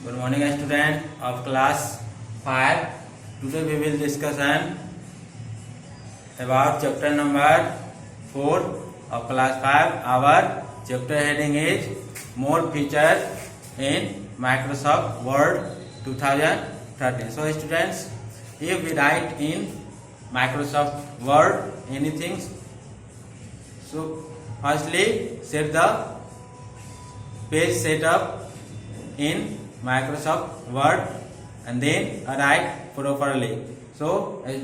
Good morning, student of class 5. Today we will discuss about chapter number 4 of class 5. Our chapter heading is More Features in Microsoft Word 2013. So students, if we write in Microsoft Word anything, so firstly set the page setup in Microsoft Word and then write properly. So as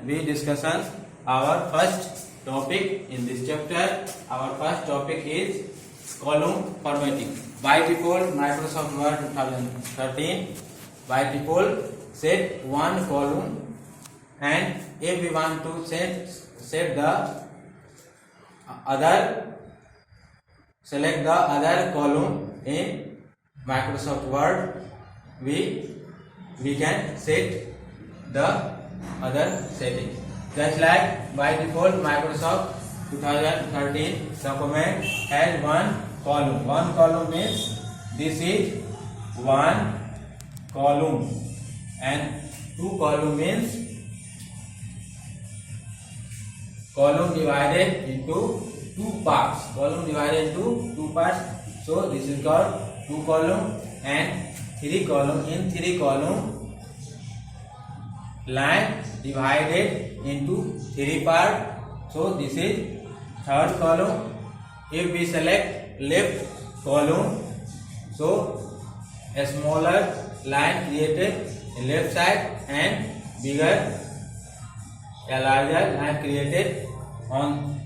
we discussion our first topic in this chapter. Our first topic is column formatting. By default Microsoft Word 2013 by default set one column, and if we want to set the other, select the other column in Microsoft Word, we can set the other setting. Just like by default Microsoft 2013 document has one column. One column means this is one column, and two column means column divided into two parts. Column divided into two parts. So this is called two column, and three column. In three column, line divided into three part. So this is third column. If we select left column, so a smaller line created in left side and bigger, a larger line created on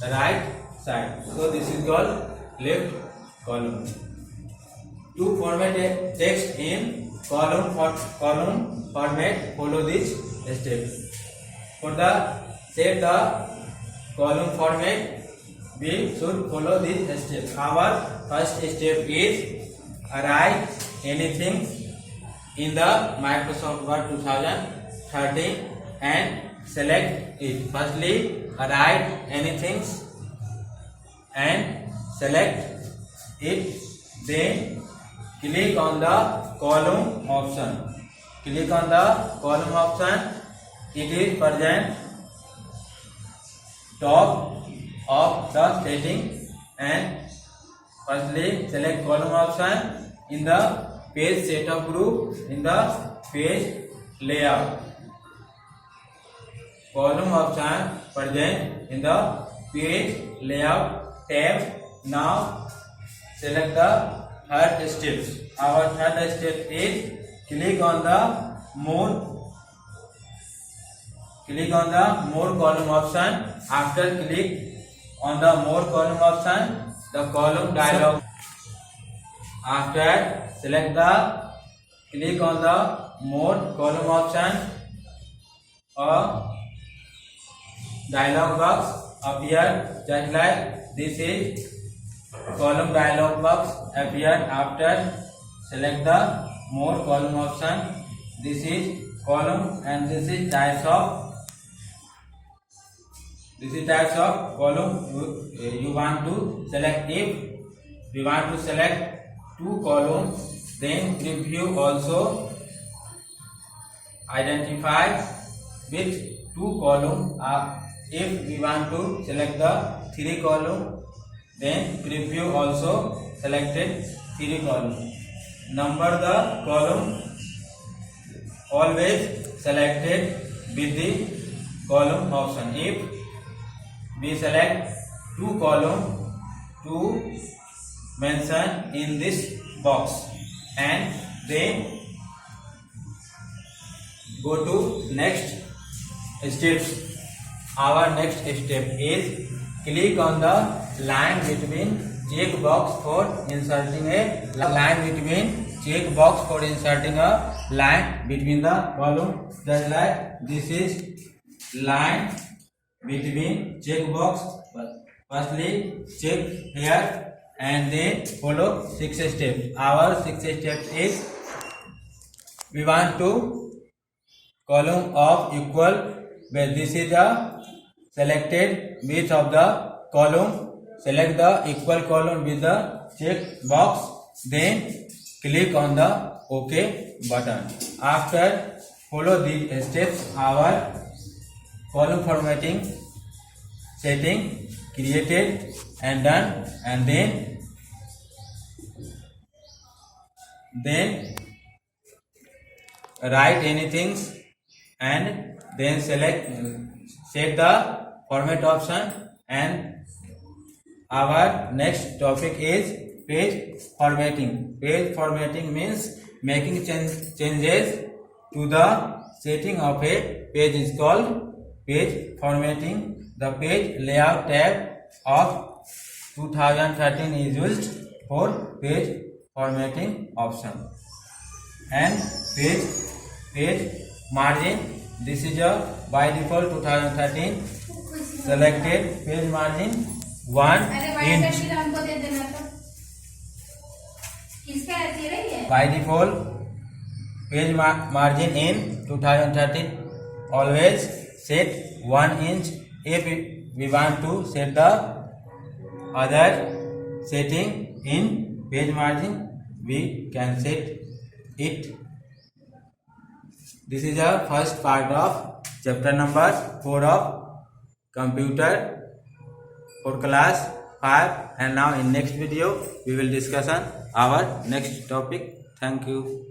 the right side. So this is called left column. To format a text in column format, follow this step. For the set the column format, we should follow this step. Our first step is write anything in the Microsoft Word 2013 and select it. Firstly, write anything and select it. Then click on the column option. Click on the column option. It is present top of the setting, and firstly select column option in the page setup group in the page layout. Column option present in the page layout tab. Now select the third step. Our third step is click on the more column option. After click on the more column option, the column dialog. After select the click on the more column option, a dialog box appear just like this is column dialog box appear. After select the more column option. This is column and this is types of column you want to select. If we want to select two columns, then preview also identify with two column. If we want to select the three column, then preview also selected three column. Number the column always selected with the column option. If we select two column to mention in this box, and then go to next steps. Our next step is click on the line between checkbox for inserting a line between the column. Just like this is line between checkbox. Firstly check here and then follow 6 steps. Our 6 steps is we want to column of equal, where this is the selected width of the column. Select the equal column with the check box. Then click on the OK button. After follow these steps, our column formatting setting created and done, and then write anything and then set the format option. And our next topic is page formatting. Page formatting means making changes to the setting of a page is called page formatting. The page layout tab of 2013 is used for page formatting option. And page margin, this is a by default 2013 selected page margin 1 inch. By default page margin in 2013 always set 1 inch. If we want to set the other setting in page margin, we can set it. This is the first part of chapter number 4 of computer for class 5, and now in next video we will discuss on our next topic. Thank you.